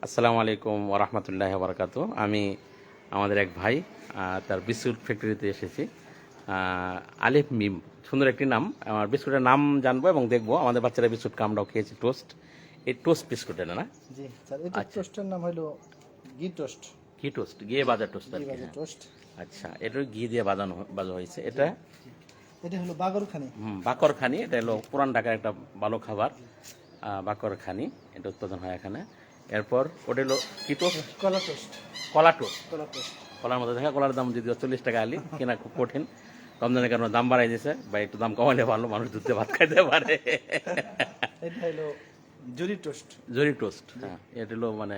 আসসালামু আলাইকুম ওরহমতুল্লাহ বারকাতু। আমি আমাদের এক ভাই তার বিস্কুট ফ্যাক্টরিতে এসেছি। আলিফ মিম, সুন্দর একটি নাম। আমার বিস্কুটের নাম জানবো এবং দেখবো। আমাদের বাচ্চারা বিস্কুট আমরাও খেয়েছি। টোস্ট, এই টোস্ট বিস্কুট এটা না? জি স্যার, এটা আচ্ছা, টোস্টের নাম হলো ঘি টোস্ট। ঘি টোস্ট, ঘিয়ে বাজার টোস্ট আর ঘি কি। ভাজা হ্যাঁ, টোস্ট। আচ্ছা, এটা ঘি দিয়ে বাজা হয়েছে। এটা এটা হলো বাগরখানি। বাকরখানি। এটা হলো পুরান ঢাকার একটা ভালো খাবার। বাকরখানি এটা উৎপাদন হয় এখানে। এরপর ওটা হলো কি টোস্ট? কলা টোস্ট। কলা টোস্ট। কলা টোস্ট। কলার মধ্যে দেখা, কলার দাম যদিও 40 টাকা আলি, কেনা খুব কঠিন। রমজানের কারণে দাম বাড়াই দিয়েছে, বা একটু দাম কমাইলে ভালো, মানুষ দুধে ভাত খাইতে পারে। এটা হলো জুরি টোস্ট। জরি টোস্ট, হ্যাঁ, এটা হলো মানে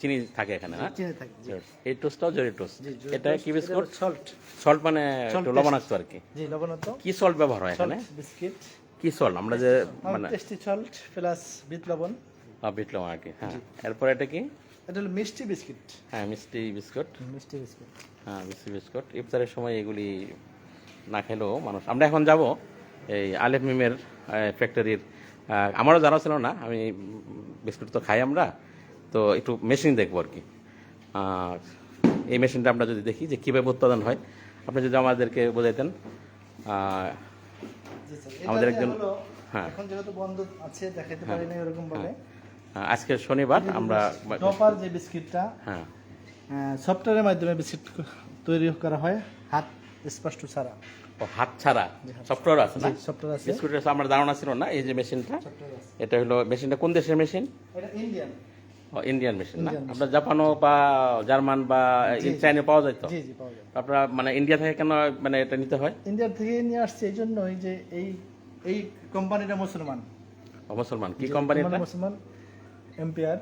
চিনি থাকে এখানে, হ্যাঁ। চিনি থাকে। এই টোস্টটাও জরি টোস্ট। এটা কি বিস্কুট? সল্ট। সল্ট মানে Salt একটু লবণাক্ত আর কি। জি, লবণাক্ত। কি সল্ট ব্যবহার হয় এখানে? বিস্কিট। কি সল্ট আমরা যে মানে টেস্টি সল্ট প্লাস বিট লবণ। বিট লবণ আর কি, হ্যাঁ। এরপর এটা কি? এটা হলো মিষ্টি বিস্কিট। হ্যাঁ, মিষ্টি বিস্কুট। মিষ্টি বিস্কিট। হ্যাঁ, মিষ্টি বিস্কুট। ইফতারের সময় এগুলি না খেলেও মানুষ। আমরা এখন যাব এই আলেফ মিমের ফ্যাক্টরির। আমারও জানা ছিল না, আমি বিস্কুট তো খাই আমরা, তো একটু মেশিন দেখবো আর কি। এই মেশিনটা আমরা যদি দেখি যে কীভাবে উৎপাদন হয়, আপনি যদি আমাদেরকে বোঝাইতেন। জি স্যার, আমাদের এটা একজন, হলো হ্যাঁ, এখন যেহেতু বন্ধ আছে দেখাতে পারি না এরকম ভাবে। আজকে শনিবার আমরা, টপার যে বিস্কিটটা, হ্যাঁ, সফটওয়্যারের মাধ্যমে বিস্কিট তৈরি করা হয় হাত স্পষ্ট ছাড়া। ও হাত ছাড়া সফটওয়্যার আছে না? সফটওয়্যার আছে। বিস্কুটের আমার ধারণা ছিল না এই যে মেশিনটা। সফটওয়্যার আছে। এটা হলো মেশিনটা কোন দেশের মেশিন? এটা ইন্ডিয়ান। ইন্ডিয়ান মেশিন না? Indian আপনার জাপানও বা জার্মান বা চাইনা পাওয়া যায় তো? জি জি, পাওয়া যায়। আপনারা মানে ইন্ডিয়া থেকে কেন মানে এটা নিতে হয়? ইন্ডিয়া থেকে নিয়ে আসছে এই জন্যই যে এই এই কোম্পানিটা মুসলমান। মুসলমান কি কোম্পানি এটা? মুসলমান এম্পিয়ার।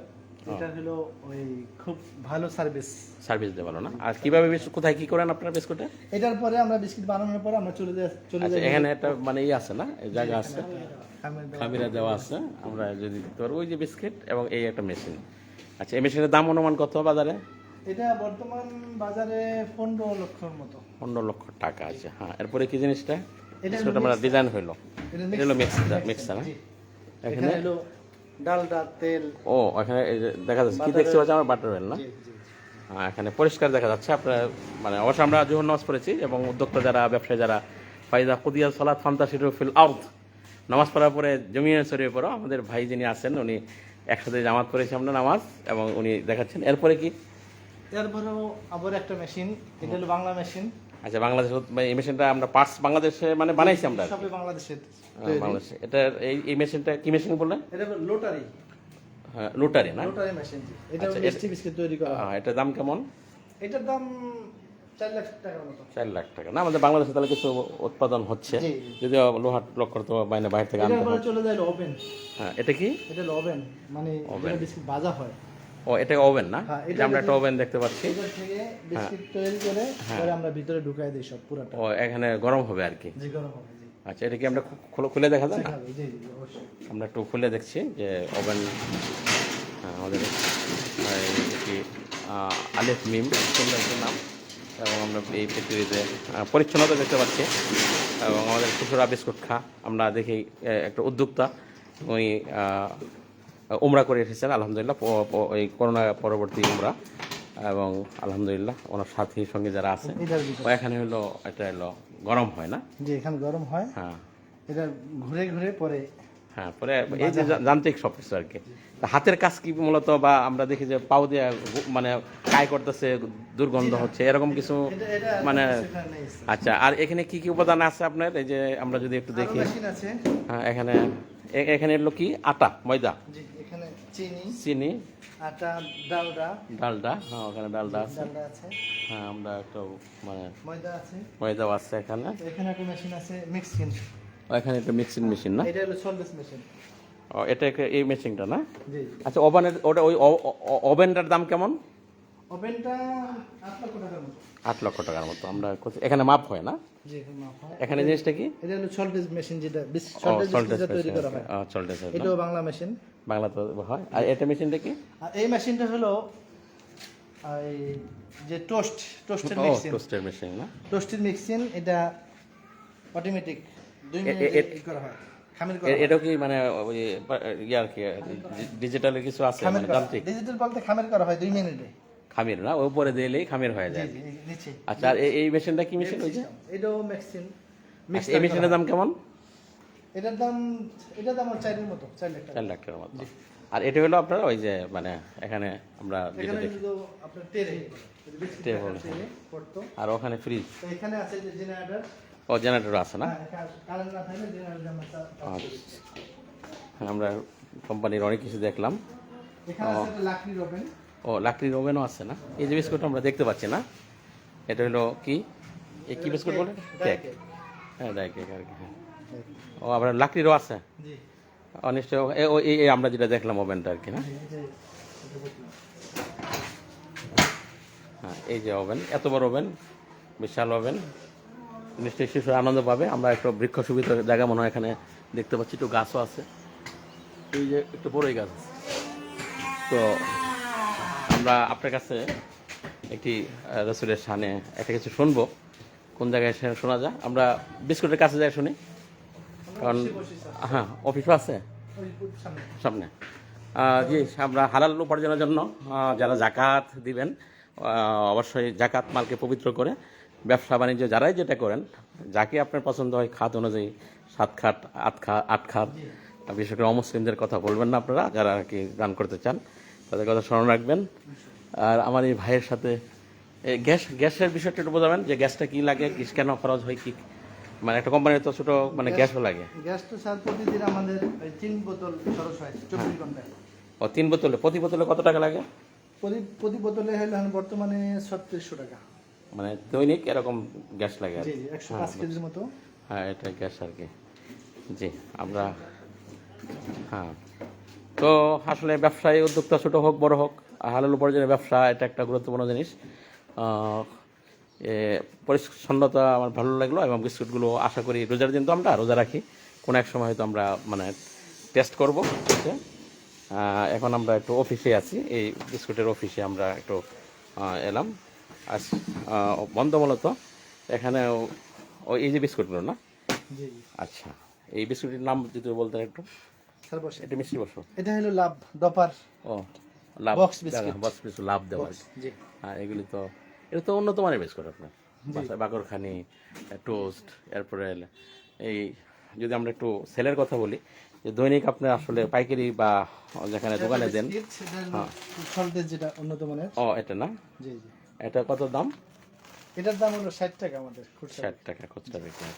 এটা হলো ওই খুব ভালো সার্ভিস। সার্ভিস দেয় ভালো না? আর কিভাবে কোথায় কি করেন আপনারা বিস্কুটে? এটার পরে আমরা বিস্কিট বানানোর পরে আমরা চলে আচ্ছা, যাই। এখানে একটা মানে আছে না, এই জায়গা আছে, খামের দেওয়া। খামিরা দেওয়া আছে। আমরা যদি দিতে পারবো ওই যে বিস্কিট এবং এই একটা মেশিন। আচ্ছা, এই মেশিনের দাম অনুমান কত বাজারে? এটা বর্তমান বাজারে 15 লক্ষর মতো। 15 লক্ষ টাকা আছে, হ্যাঁ। এরপরে কি জিনিসটা? এটা বিস্কুট আমরা ডিজাইন হইলো, এটা এটা হলো মিক্সার, জি। এখানে এখানে হলো ডালডা তেল। ও এখানে এই যে দেখা যাচ্ছে কি দেখতে পাচ্ছি আমার, বাটার ওয়েল না? জি জি। এখানে পরিষ্কার দেখা যাচ্ছে। আপনার মানে অবশ্যই আমরা জোহর নামাজ পড়েছি এবং উদ্যোক্তা যারা, ব্যবসায়ী যারা, ফাইজা কুদিয়া সালাত ফান্তাসিরু ফিল আরদ, নামাজ পড়ার পরে জমিয়ে ছড়িয়ে পড়ো। আমাদের ভাই যিনি আছেন উনি একসাথে জামাত পড়েছি আমরা নামাজ, এবং উনি দেখাচ্ছেন। এরপরে কি? এরপরেও আবার একটা মেশিন, এটা হলো বাংলা মেশিন। আচ্ছা, বাংলাদেশ এই মেশিনটা আমরা পার্টস বাংলাদেশে মানে বানাইছি আমরা আর কি। সবই বাংলাদেশের। বাংলাদেশে এটা এই মেশিনটা কি মেশিন বললেন? এটা হলো লোটারি। হ্যাঁ, লোটারি না? Lottery machine. এটা আচ্ছা, মিষ্টি বিস্কিট তৈরি করা হয়। এটার দাম কেমন? এটার দাম 4 লাখ টাকার মতো। 4 লাখ টাকা না? আমাদের বাংলাদেশে তাহলে কিছু উৎপাদন হচ্ছে, জি। যদিও লোহার লক্ষ্য তো বাইরে থেকে আনতে এটার পরে হয়। চলে যায় ওভেন। হ্যাঁ, এটা কি? এটা হলো ওভেন, মানে Oven। যেটা বিস্কিট ভাজা হয়। ও, এটা ওভেন না? হ্যাঁ, এটা এটা আমরা একটা যদি- ওভেন দেখতে পাচ্ছি। এটার থেকে বিস্কিট তৈরি করে পরে আমরা ভিতরে ঢুকাই দিই সব পুরোটা। ও, এখানে গরম হবে আর কি। জি, গরম হবে। জি। আচ্ছা, এটা কি আমরা খুলে দেখা যায় না? জি জি, অবশ্যই। আমরা একটু খুলে দেখছি যে ওভেন। আমাদের এটি আলিফ মিম, সুন্দর একটা নাম। এবং আমরা এই পৃথিবীতে পরিচ্ছন্নতা দেখতে পাচ্ছি। এবং আমাদের খুচরা বিস্কুট আমরা দেখি একটা উদ্যোক্তা, উনি উমরা করে এসেছেন আলহামদুলিল্লাহ, এই করোনা পরবর্তী উমরা। এবং আলহামদুলিল্লাহ ওনার সাথীর সঙ্গে যারা আছে, এটার ভিতরে। এখানে হলো এটা হলো গরম হয় না? জি, এখানে গরম হয়। হ্যাঁ এটা ঘুরে ঘুরে পরে। হ্যাঁ, পরে এই যে যান্ত্রিক সব কিছু আর কি। তা হাতের কাজ কি মূলত, বা আমরা দেখি যে পাও দিয়ে মানে কাজ করতেছে, দুর্গন্ধ হচ্ছে, এরকম কিছু এটা মানে? সেখানে নেই, স্যার। আচ্ছা, আর এখানে কি কি উপাদান আছে আপনার? এই যে আমরা যদি একটু দেখি, আরো মেশিন আছে। হ্যাঁ, এখানে এলো কি? আটা, ময়দা, জি, এখানে চিনি, চিনি, আটা, ডালডা। ডালডা, হ্যাঁ ওখানে ডালডা আছে। ডালডা আছে, হ্যাঁ, আমরা একটু মানে ময়দা আছে। ময়দাও আছে এখানে। এখানে একটা মেশিন আছে মিক্সিং। এখানে একটা মিক্সিং মেশিন না? এটা হলো সল্টেস মেশিন। ও, এটা এই মেশিনটা না? জি। আচ্ছা, ওভেনের ওটা ওই ওভেনটার দাম কেমন? ওভেনটা 8 লক্ষ টাকার মতো। 8 লক্ষ টাকার মতো। আমরা এখানে মাপ হয় না? জি, এখানে মাপ হয়। এখানে জিনিসটা কি? এটা হলো সল্টেস মেশিন, যেটা সল্টেস সল্টেস তৈরি করা হয়। সল্টেস এটাও বাংলা মেশিন। বাংলা তো হয়। আর এটা মেশিনটা কি? আর এই মেশিনটা হলো এই যে টোস্টের মেশিন। টোস্টের মেশিন না? টোস্টের মেশিন, এটা অটোমেটিক 2 এ- মিনিটে এ- করা হয়। খামির করা এটা কি মানে ওই ইয়ার কি ডিজিটালের কিছু আছে খামির মানে করা যান্ত্রিক ডিজিটাল বলতে খামির করা হয় 2 মিনিটে। খামির না ওই উপরে দিলেই খামির হয়ে জি যায়। জি নিচে। আচ্ছা আর এই মেশিনটা কি মেশিন হয়েছে? এটাও মেশিন। আচ্ছা, এই মেশিনের দাম কেমন? এটার দাম 4 মতো 4 লাখ টাকা। 4 লাখ টাকার মতো। আর এটা হলো আপনার ওই যে মানে এখানে আমরা যেটা এখানে দেখি তো আপনার টেরে ট্রে বলে। পড়তো। আর ওখানে ফ্রিজ, তো এখানে আছে যে জেনারেটর। ও জেনারেটর আছে না? কারেন্ট না থাকলে জেনারেটর আমরা আচ্ছা, আমরা কোম্পানির অনেক কিছু দেখলাম। এখানে আছে একটা লাকড়ির ওভেন। ও লাকড়ির ওভেনও আছে না? এই যে বিস্কুট আমরা দেখতে পাচ্ছি না, এটা হলো কি, এই কি বিস্কুট বলে? কেক। হ্যাঁ ডাই কেক আর কি। হ্যাঁ। ও আবার লাকড়িরও আছে জি অনিশ্চয়। এই আমরা যেটা দেখলাম ওভেনটা আর কি না? হ্যাঁ এই যে ওভেন, এত বড় ওভেন, বিশাল ওভেন, নিশ্চয়ই শিশুরা আনন্দ পাবে। আমরা একটু বৃক্ষ সুবিধা জায়গা মনে হয় এখানে দেখতে পাচ্ছি, একটু গাছও আছে, এই যে একটু বড়ই গাছ। তো আমরা আপনার কাছে একটি রসুলের সামনে একটা কিছু শুনবো, কোন জায়গায় শোনা যায়? আমরা বিস্কুটের কাছে যাই শুনি, কারণ হ্যাঁ অফিসও আছে সামনে। জি, আমরা হালাল উপার্জনের জন্য যারা জাকাত দিবেন অবশ্যই জাকাত মালকে পবিত্র করে ব্যবসা বাণিজ্য যারাই যেটা করেন, যাকে আপনার পছন্দ হয় খাত অনুযায়ী 7 খাত 8 খাত, বিশেষ করে অমুসলিমদের কথা বলবেন না আপনারা, যারা আর কি দান করতে চান তাদের কথা স্মরণ রাখবেন। আর আমার এই ভাইয়ের সাথে গ্যাসের বিষয়টা একটু বোঝাবেন, যে গ্যাসটা কি লাগে, কেন খরচ হয়, কি মানে একটা কোম্পানির তো ছোটো মানে গ্যাসও লাগে। গ্যাস তো স্যার প্রতিদিন আমাদের 3 বোতল খরচ হয় 24 ঘন্টায়। ও 3 বোতলে, প্রতি বোতলে কত টাকা লাগে? প্রতি বোতলে হলো বর্তমানে 3600 টাকা। মানে দৈনিক এরকম গ্যাস লাগে আর জি কি। জি 105 কেজির মতো। হ্যাঁ এটা গ্যাস আর কি। জি আমরা হ্যাঁ, তো আসলে ব্যবসায়ী উদ্যোক্তা ছোটো হোক বড় হোক, হালাল উপার্জনের ব্যবসা এটা একটা গুরুত্বপূর্ণ জিনিস। পরিচ্ছন্নতা আমার ভালো লাগলো, এবং বিস্কুটগুলো আশা করি রোজার দিন তো আমরা রোজা রাখি, কোনো এক সময় হয়তো আমরা মানে টেস্ট করব। এখন আমরা একটু অফিসে আছি, এই বিস্কুটের অফিসে আমরা একটু এলাম। আজ বন্ধ মূলত এখানে এই যে বিস্কুটগুলো না? জি জি। আচ্ছা, এই বিস্কুটের নাম যদি বলতেন একটু। স্যার বসে। এটা মিষ্টি বসো। এটা হলো লাভ ডপার। ও লাভ বক্স বিস্কুট। বক্স বিস্কুট, লাভ দেওয়া আর কি। জি। হ্যাঁ এগুলি তো, এটা তো উন্নত মানের বিস্কুট আপনার বাসায়, বাকরখানি, টোস্ট, এরপরে এই যদি আমরা একটু সেলের কথা বলি, যে দৈনিক আপনার আসলে পাইকারি বা যেখানে দোকানে দেন। সল্টের যেটা উন্নত মানের। ও এটা না? জি জি। এটা কত দাম? এটার দাম হলো 60 টাকা আমাদের খুচরা। 60 টাকা খুচরা বিক্রি।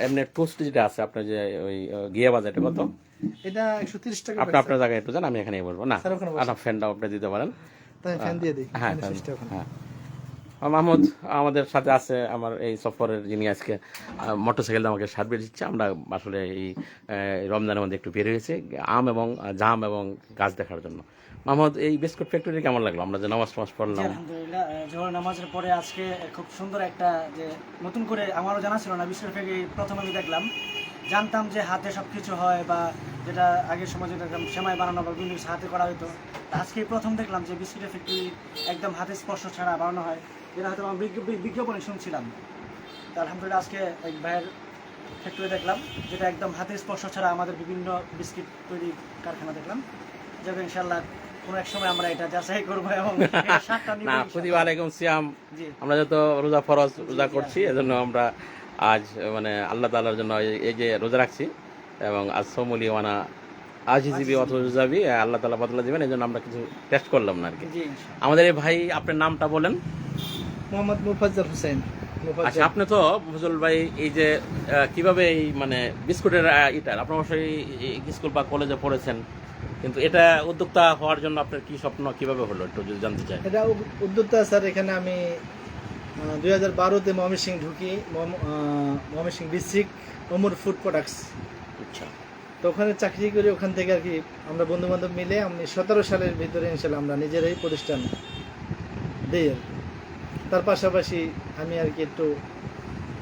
এমনি টোস্ট যেটা আছে আপনার, যে ওই গিয়া বাজার, এটা কত? এটা 130 টাকা। আপনার জায়গায় একটু জান, আমি এখানেই বলবো না। আপনার ফ্যানটাও আপনি দিতে পারেন। তাই ফ্যান দিয়ে দিই। হ্যাঁ হ্যাঁ। মাহমুদ আমাদের সাথে আছে, আমার এই সফরের যিনি আজকে মোটরসাইকেল আমাকে সার্ভিস দিচ্ছে। আমরা আসলে এই রমজানের মধ্যে একটু বের হয়েছি আম এবং জাম এবং গাছ দেখার জন্য। মাহমুদ, এই বিস্কুট ফ্যাক্টরি কেমন লাগলো? আমরা যে নামাজ পড়লাম, আলহামদুলিল্লাহ, জোহর নামাজের পরে আজকে খুব সুন্দর একটা, যে নতুন করে আমারও জানা ছিল না, বিস্কুট ফ্যাক্টরি প্রথম আমি দেখলাম। জানতাম যে হাতে সব কিছু হয়, বা যেটা আগের সময় যেটা সেমাই বানানো বা বিভিন্ন হাতে করা হতো, আজকে প্রথম দেখলাম যে বিস্কুটের ফ্যাক্টরি একদম হাতে স্পর্শ ছাড়া বানানো হয়। যেটা হয়তো আমি বিজ্ঞাপনে শুনছিলাম। তো আলহামদুলিল্লাহ আজকে এক ভাইয়ের ফ্যাক্টরি দেখলাম, যেটা একদম হাতে স্পর্শ ছাড়া আমাদের বিভিন্ন বিস্কিট তৈরি কারখানা দেখলাম। যাবে ইনশাল্লাহ কোনো এক সময় আমরা এটা যাচাই করবো এবং স্বাদটা নিব। না প্রতিভা আলাইকুম সিয়াম, জি। আমরা যত রোজা ফরজ রোজা করছি, এজন্য আমরা আজ মানে আল্লাহ তাআলার জন্য এই যে রোজা রাখছি, এবং আজ সমলি ওয়ানা আজিজিবি অথজাবি আল্লাহ তাআলা বদলা দিবেন, এই জন্য আমরা কিছু টেস্ট করলাম না আর কি। জি। আমাদের এই ভাই, আপনার নামটা বলেন। মোহাম্মদ মুফাজ্জল হোসেন। আচ্ছা, আপনি তো ফজল ভাই এই যে কিভাবে এই মানে বিস্কুটের এটা, আপনার অবশ্যই স্কুল বা কলেজে পড়েছেন, কিন্তু এটা উদ্যোক্তা হওয়ার জন্য আপনার কি স্বপ্ন, কিভাবে হলো একটু যদি জানতে চাই। এটা উদ্যোক্তা স্যার, এখানে আমি 2012-তে ময়মনসিংহ ঢুকি, ময়মনসিংহ ডিস্ট্রিক্ট অমর ফুড প্রোডাক্টস। আচ্ছা, তো ওখানে চাকরি করি, ওখান থেকে আর কি আমরা বন্ধু বান্ধব মিলে আমি 17 সালের ভিতরে ইনশাল্লাহ আমরা নিজেরাই প্রতিষ্ঠান দিই আর কি। তার পাশাপাশি আমি আর কি একটু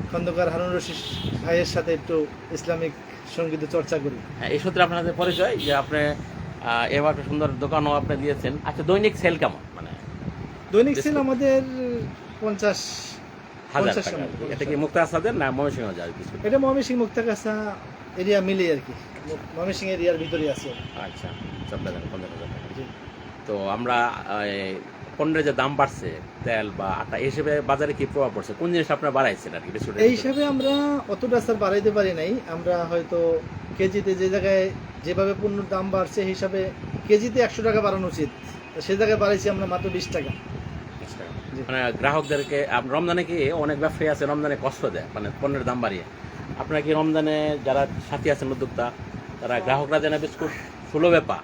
খন্দকার হারুন রশিদ ভাইয়ের সাথে একটু ইসলামিক সঙ্গীত চর্চা করি। হ্যাঁ, এই সূত্রে আপনাদের পরিচয়, যে আপনি এবার একটা সুন্দর দোকানও আপনি দিয়েছেন। আচ্ছা, দৈনিক সেল কেমন? মানে দৈনিক সেল আমাদের 50,000 টাকা। এটা কি মুক্তা আসাদের না ময়মনসিংহ যায় বিস্কুট? এটা ময়মনসিংহ মুক্তাগাছা এরিয়া মিলিয়ে আর কি, ময়মনসিংহ এরিয়ার ভিতরে আছে। আচ্ছা, 14,000 টাকা। তো আমরা পণ্যের যে দাম বাড়ছে, তেল বা আটা, এই হিসেবে বাজারে কি প্রভাব পড়ছে? কোন জিনিস আপনারা বাড়াইছেন আর কি বেশি? এই হিসাবে আমরা অতটা স্যার বাড়াইতে পারি নাই। আমরা হয়তো কেজিতে যে জায়গায় যেভাবে পণ্যের দাম বাড়ছে হিসাবে কেজিতে 100 টাকা বাড়ানো উচিত, সে জায়গায় বাড়াইছি আমরা মাত্র 20 টাকা। জি। মানে গ্রাহকদেরকে রমজানে কি অনেক ব্যবসায়ী আছে রমজানে কষ্ট দেয়, মানে পণ্যের দাম বাড়িয়ে। আপনারা কি রমজানে যারা সাথী আছেন উদ্যোক্তা, তারা গ্রাহকরা যেন বিস্কুট সুলভে পা,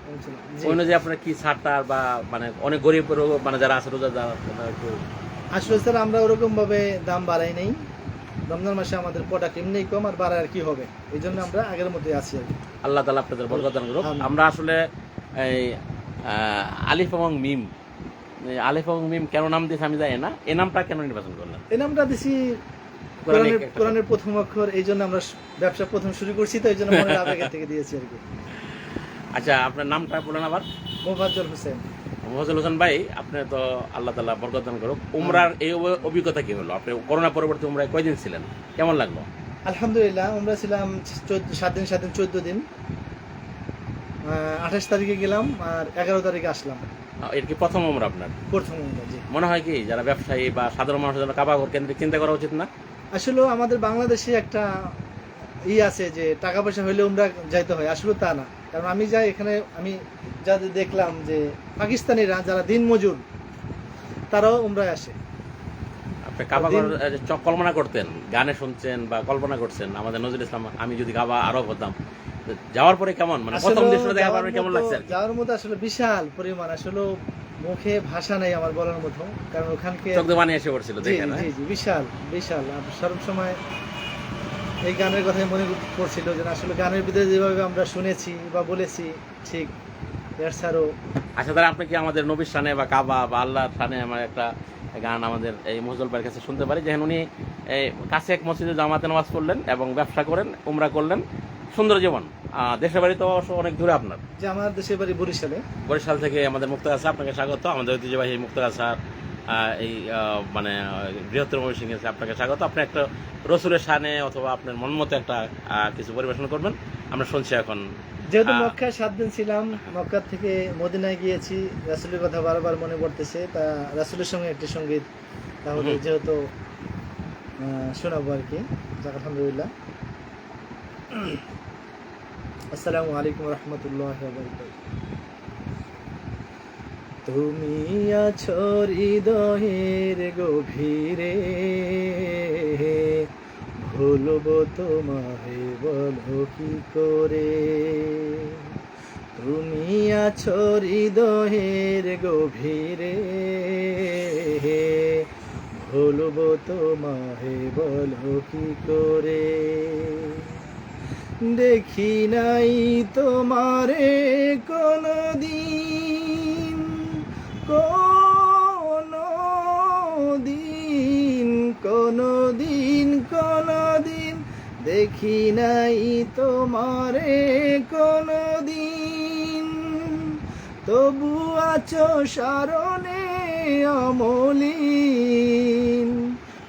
জি। ওই অনুযায়ী আপনার কি ছাড়টা বা মানে অনেক গরিব মানে যারা আছে রোজাদার তারা একটু? আসলে স্যার আমরা ওরকম ভাবে দাম বাড়াই নাই। রমজান মাসে আমাদের প্রোডাক্ট এমনিই কম, আর বাড়ায় আর কি হবে, এই জন্য আমরা আগের মধ্যে আছি আর কি। আল্লাহ তাআলা আপনাদের বরকত দান করুক। আমিন। আমরা আসলে এই আলিফ এবং মিম, এই আলিফ এবং মিম কেন নাম দিয়েছে আমি জানি না, এই নামটা কেন নির্বাচন করলেন? এই নামটা দিছি কোরআনিক একটা- কোরআনের প্রথম অক্ষর, এই জন্য আমরা ব্যবসা প্রথম শুরু করছি, তো এই জন্য মনের আবেগের থেকে দিয়েছি আর কি। আচ্ছা, আপনার নামটা বলেন আবার। মোফাজ্জল হোসেন। মোফাজ্জল হোসেন ভাই, আপনি তো আল্লাহ তাআলা বরকত দান করুক। উমরার এই অভিজ্ঞতা কি হলো? আপনি করোনা পরবর্তী উমরায় কয়দিন ছিলেন, কেমন লাগলো? আলহামদুলিল্লাহ, আমরা ছিলাম 7 দিন 14 দিন। 28 তারিখে গেলাম আর 11 তারিখে আসলাম। এর কি প্রথম উমরা আপনার? প্রথম উমরা, জি। মনে হয় কি যারা ব্যবসায়ী বা সাধারণ মানুষের জন্য কাবা ঘর কেন্দ্রিক চিন্তা করা উচিত না? আসলে আমাদের বাংলাদেশে একটা আছে যে টাকা পয়সা হইলে উমরা যাইতে হয়, আসলে তা না। কারণ আমি যাই এখানে, আমি যাদের দেখলাম যে পাকিস্তানিরা যারা দিন মজুর, তারাও উমরায় আসে। আপনি কাবা ঘর কল্পনা করতেন, গানে শুনছেন বা কল্পনা করছেন আমাদের নজরুল ইসলাম, আমি যদি কাবা আরব হতাম, যাওয়ার পরে কেমন, মানে প্রথম দেশ দেখা পারবে কেমন লাগছে? যাওয়ার মতো আসলে বিশাল পরিমাণ, আসলে মুখে ভাষা নেই আমার বলার মতো। কারণ ওখানকে চোখ দিয়ে পানি এসে পড়ছিল জি দেখেন। জি জি, বিশাল বিশাল। সব সময় এই গানের কথাই মনে পড়ছিল যে আসলে গানের ভিতরে যেভাবে আমরা শুনেছি বা বলেছি, ঠিক এর ছাড়াও। আচ্ছা, তাহলে আপনি কি আমাদের নবীর শানে বা কাবা বা আল্লাহর শানে আমার একটা গান আমাদের এই মহজল ভাইয়ের কাছে শুনতে পারি? যেখানে উনি এই কাছে এক মসজিদে জামাতে নামাজ পড়লেন এবং ব্যবসা করেন, উমরা করলেন, সুন্দর জীবন। দেশের বাড়ি তো অবশ্য অনেক দূরে আপনার। যে আমার দেশের বাড়ি বরিশালে। বরিশাল থেকে আমাদের মুক্তাগাছা, আপনাকে স্বাগত। আমাদের ঐতিহ্যবাহী মুক্তাগাছার এই মানে বৃহত্তর ময়মনসিংহে আপনাকে স্বাগত। আপনি একটা রসুলের শানে অথবা আপনার মন মতো একটা কিছু পরিবেশন করবেন, আমরা শুনছি এখন। যেহেতু মক্কায় 7 দিন ছিলাম, মক্কা থেকে মদিনায় গিয়েছি, রাসূলের কথা বারবার মনে পড়তেছে, তা রাসূলের সঙ্গে একটি সঙ্গীত তাহলে যেহেতু শোনাবো আর কি। যাক, আলহামদুলিল্লাহ। আসসালামু আলাইকুম রহমতুল্লাহ। তুমি আছো হৃদয়ের গভীরে, ভুলবো তোমায় বলো কি করে। তুমি আছো হৃদয়ের গভীরে, ভুলবো তোমায় বলো কি করে। দেখি নাই তোমারে কোনদিন, কোনদিন কোনদিন কোনদিন, দেখি নাই তোমারে কোনদিন। তবু আছো স্মরণে অমলিন,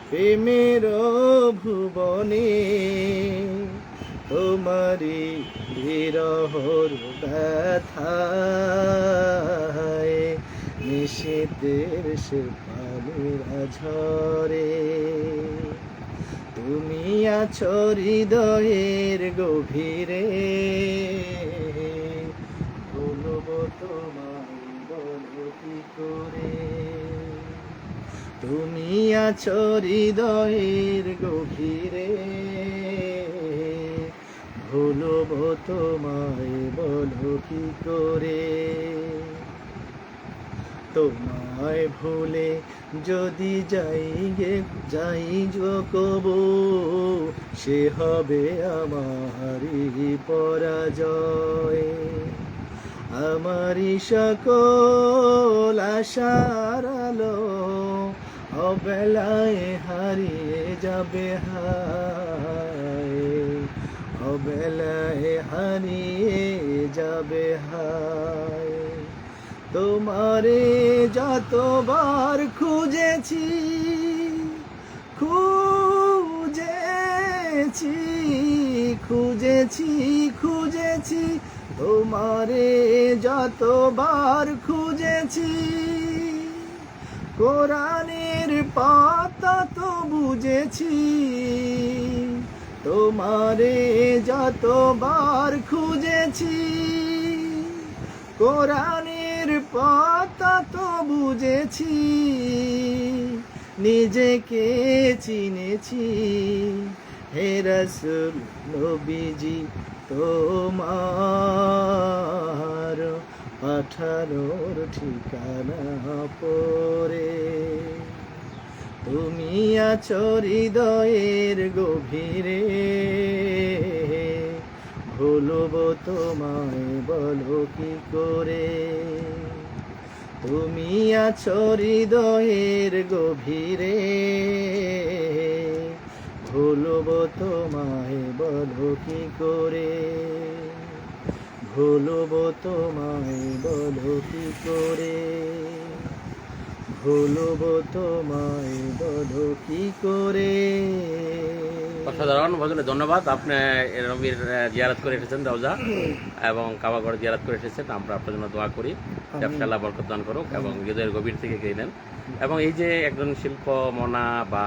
প্রেমের ভুবনে তোমারি বিরহর ব্যথায় নিশীতের সে পানিরা ঝরে। তুমি আছো হৃদয়ের গভীরে, বলবো তোমায় বলো কি করে। তুমি আছো হৃদয়ের গভীরে, ভুলবো তোমায় বলো কি করে। তোমায় ভুলে যদি যাই কবু, সে হবে আমারই পরাজয়। আমারই সকল আশার আলো অবেলায় হারিয়ে যাবে, হায় অবেলায় হারিয়ে যাবে, হায়। তোমারে যতবার খুঁজেছি খুঁজেছি খুঁজেছি খুঁজেছি তোমারে যতবার খুঁজেছি, কোরআনের পাতা তো বুঝেছি, তোমারে যতবার খুঁজেছি, কোরআনের পাতা তো বুঝেছি, নিজেকে চিনেছি, হে রাসূল নবীজি তোমার পাঠানোর ঠিকানা পড়ে, তুমি আছো হৃদয়ের গভীরে, ভুলবো তোমায় বলো কি করে, তুমি আছো হৃদয়ের গভীরে, ভুলবো তোমায় বলো কি করে, ভুলবো তোমায় বলো কি করে, ভুলবো তোমায় বলো কি করে। অসাধারণ ভজনে ধন্যবাদ। আপনি নবীর জিয়ারত করে এসেছেন রওজা এবং কাবাগড় জিয়ারত করে এসেছেন। আমরা আপনার জন্য দোয়া করি ব্যবসা আল্লাহ বরকত দান করুক এবং হৃদয়ের গভীর থেকে কে নেন। এবং এই যে একজন শিল্প মনা বা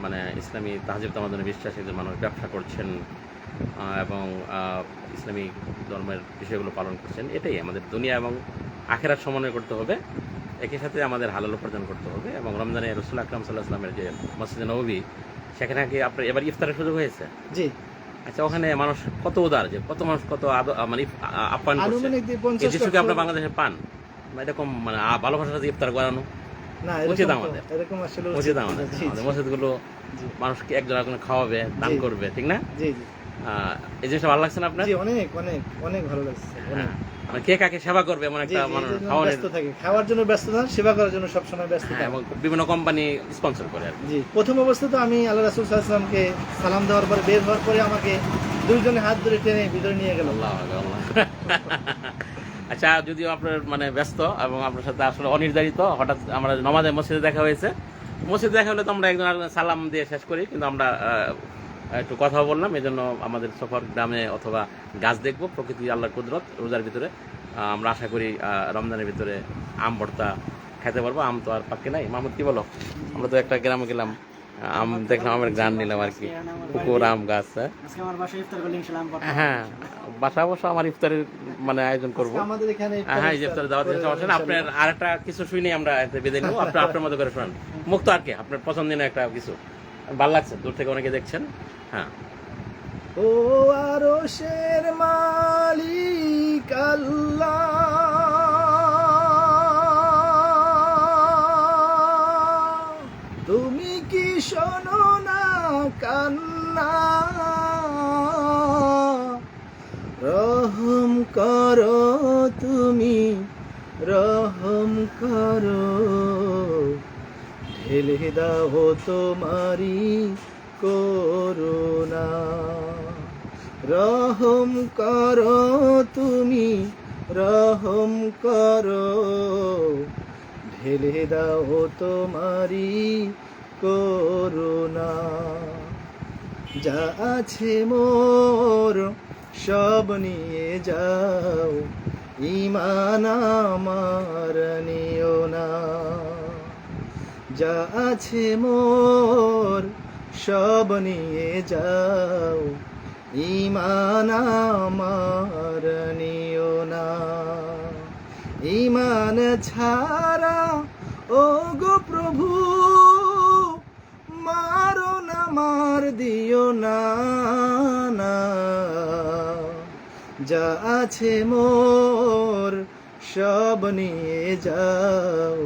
মানে ইসলামী তাহজিব তামাদানের বিশ্বাসী যে মানুষ ব্যবসা করছেন এবং ইসলামী ধর্মের বিষয়গুলো পালন করছেন, এটাই আমাদের দুনিয়া এবং আখেরাত সমন্বয় করতে হবে। একই সাথে আমাদের হালাল উপার্জন করতে হবে। এবং রমজানে রাসূল আকরাম সাল্লাল্লাহু আলাইহি ওয়াসাল্লামের যে মসজিদে নববী, সেখানে কি আপনার এবার ইফতারের সুযোগ হয়েছে? জি। আচ্ছা, ওখানে মানুষ কত উদার, যে কত মানুষ কত মানে আপ্যায়ন করছে, আনুমানিক এই 50 দৃশ্যকে আপনার বাংলাদেশে পান? এরকম মানে ভালোবাসার সাথে ইফতার করানো না, উচিত আমাদের, এরকম আসলে উচিত আমাদের। আমাদের মসজিদগুলো মানুষকে একজন আরেকজন খাওয়াবে, দান করবে, ঠিক না? জি জি। এই জিনিসটা ভালো লাগছে না আপনার? জি, অনেক অনেক অনেক ভালো লাগছে। হ্যাঁ, মানে কে কাকে সেবা করবে এমন একটা মানুষ খাওয়ানোর, ব্যস্ত থাকে, খাওয়ার জন্য ব্যস্ত না, সেবা করার জন্য সবসময় ব্যস্ত থাকে। এবং বিভিন্ন কোম্পানি স্পন্সর করে আর কি। জি, প্রথম অবস্থা তো আমি আল্লাহ রাসূল সাল্লাল্লাহু আলাইহি ওয়াসাল্লামকে সালাম দেওয়ার পরে বের হওয়ার পরে আমাকে দুইজনে হাত ধরে টেনে ভিতরে নিয়ে গেল। আল্লাহ আল্লাহ। আচ্ছা, যদিও আপনার মানে ব্যস্ত এবং আপনার সাথে আসলে অনির্ধারিত, হঠাৎ আমরা নমাজে মসজিদে দেখা হয়েছে। মসজিদে দেখা হলে তো আমরা একজন আরেকজন সালাম দিয়ে শেষ করি, কিন্তু আমরা একটু কথা বললাম। এই জন্য আমাদের সফর গ্রামে অথবা গাছ দেখবো, প্রকৃতি আল্লাহর কুদরত। রোজার ভিতরে আমরা আশা করি রমজানের ভিতরে আম ভর্তা খেতে পারবো। আম তো আর পাকে নাই। মাহমুদ কি বলো? আমরা তো একটা গ্রামে গেলাম, আম দেখলাম, আমের গান নিলাম আর কি, পুকুর আম গাছ। আজকে আমার বাসায় ইফতার করলে ইনশাআল্লাহ আম ভর্তা। হ্যাঁ, বাসা অবশ্য আমার ইফতারের মানে আয়োজন করবো। আমাদের এখানে হ্যাঁ, ইফতারের দাওয়াত দিতে পারছেন। আপনার আর একটা কিছু শুনে আমরা এতে বিদায় নেবো। আপনার মতো করে শোনান মুক্ত আর কি, আপনার পছন্দের একটা কিছু ভালো লাগছে, দূর থেকে অনেকে দেখছেন। হ্যাঁ। ও আরশের মালিক আল্লাহ, তুমি কি শোনো না কান্না, রহম করো তুমি, রহম করো, ঢেলে দাও তোমারি করুণা, রহম করো তুমি, রহম করো, ঢেলে দাও তোমারি করুণা, যা আছে মোর সব নিয়ে যাও, ঈমান আমার নিও না, যা আছে মোর সব নিয়ে যাও, ঈমান আমার নিও না, ঈমান ছাড়া ও গো প্রভু মারো না, মার দিও না, না, যা আছে মোর সব নিয়ে যাও,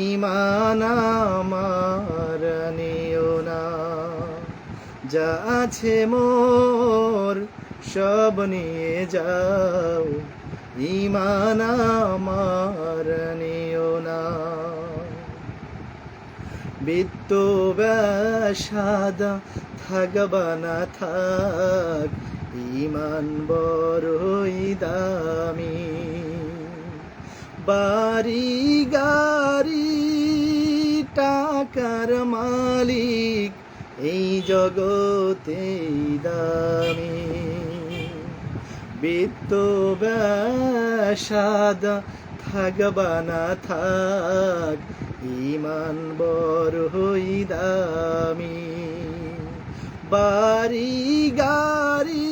ঈমান আমার নিও না, যা আছে মোর সব নিয়ে যাও, ঈমান আমার নিও না, বিত্ত বেশাদা থাকবা না থাক, ঈমান বড়ই দামি, বাড়ি গাড়ি টাকার মালিক এই জগতে দামি। বৃত্ত ব্যাসাদা থাকবা না থাক, ইমান বড়ই দামি। বাড়ি গাড়ি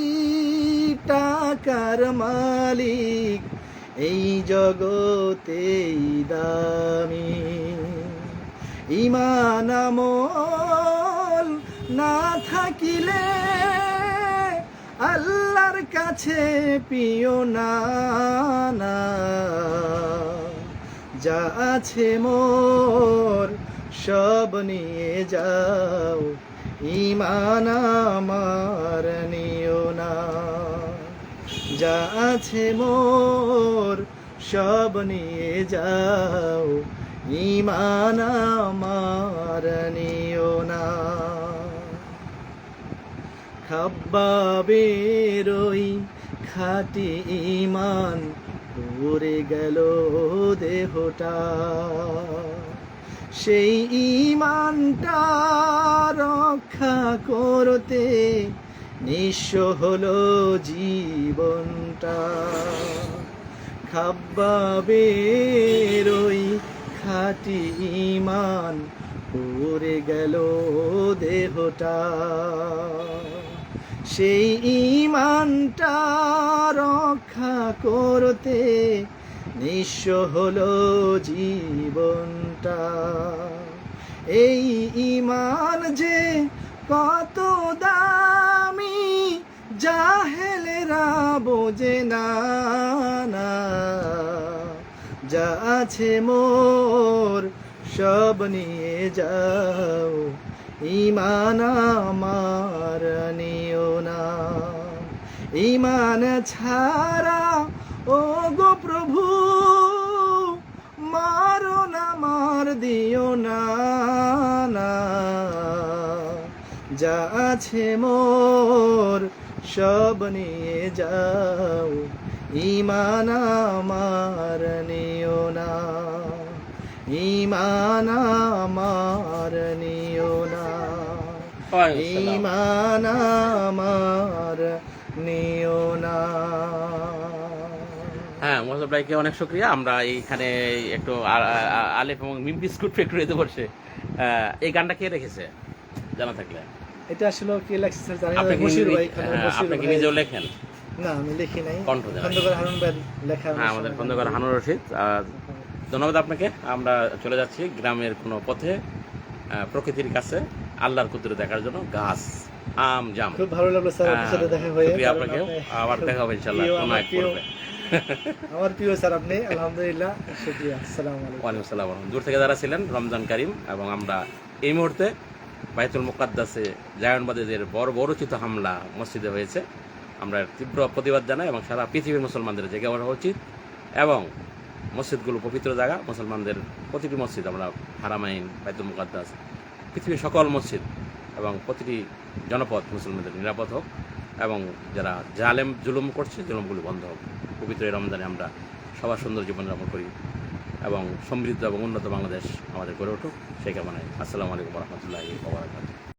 টাকার মালিক এই জগতেই দামি। ইমান আমল না থাকিলে আল্লাহর কাছে পিও না না। যা আছে মোর সব নিয়ে যাও, ইমান আমার নিও না। যা আছে মোর সব নিয়ে যাও, ইমান আমার নিও না। খাব্বাবের ওই খাঁটি ইমান পড়ে গেল দেহটা, সেই ইমানটা রক্ষা করতে নিঃস্ব হলো জীবনটা। খাব্বাবের ওই খাঁটি ইমান পড়ে গেল দেহটা, সেই ইমানটা রক্ষা করতে নিঃস্ব হলো জীবনটা। এই ইমান যে কত দামি জাহেলেরা বোঝে না না। যা আছে মোর সব নিয়ে যাও, ইমান আমার নিও না। ইমান ছাড়া ও গো প্রভু মারণ আমার দিও না না। যা আছে মোর সব নিয়ে যাও, ইমান আমার নিও না। ইমান আমার নিও না, ইমান আমার নিও না। হ্যাঁ, মোহাম্মদ ভাইকে অনেক শুকরিয়া। আমরা এইখানে একটু আলেফ এবং মিম বিস্কুট ফ্যাক্টরিতে বসে এই গানটা কে রেখেছে জানা থাকলে? এটা আসলে কে লেখছে স্যার জানি না। আপনি বশির ভাই, আপনি কি নিজেও লেখেন? না, আমি লিখি নাই। কণ্ঠ দেওয়া। খন্দকার হারুন ভাই লেখা। হ্যাঁ, আমাদের খন্দকার হানুর রশিদ। ধন্যবাদ আপনাকে। আমরা চলে যাচ্ছি গ্রামের কোনো পথে প্রকৃতির কাছে আল্লাহর কুদরত দেখার জন্য। গাছ, আম, জাম। খুব ভালো লাগলো স্যার আপনার সাথে দেখা হয়ে। শুকরিয়া আপনাকে। আবার দেখা হবে ইনশাআল্লাহ কোনো এক পর্বে। আমার প্রিয় স্যার আপনি, আলহামদুলিল্লাহ, শুকরিয়া। আসসালামু আলাইকুম। ওয়ালাইকুম আসসালাম। দূর থেকে যারা ছিলেন, রমজান কারিম। এবং আমরা এই মুহূর্তে বাইতুল মুকাদ্দাসে জায়নবাদীদের বর্বরোচিত হামলা মসজিদে হয়েছে। আমরা তীব্র প্রতিবাদ জানাই এবং সারা পৃথিবীর মুসলমানদের জেগে ওঠা উচিত। এবং মসজিদগুলো পবিত্র জায়গা, মুসলমানদের প্রতিটি মসজিদ, আমরা হারামাইন, বাইতুল মুকাদ্দাস, পৃথিবীর সকল মসজিদ এবং প্রতিটি জনপদ মুসলমানদের নিরাপদ হোক এবং যারা জালেম জুলুম করছে জুলুমগুলো বন্ধ হোক। পবিত্র এই রমজানে আমরা সবার সুন্দর জীবনযাপন করি এবং সমৃদ্ধ এবং উন্নত বাংলাদেশ আমাদের গড়ে উঠুক, সেই কামনায়। আসসালামু আলাইকুম ওয়া রাহমাতুল্লাহি ওয়া বারাকাতুহু।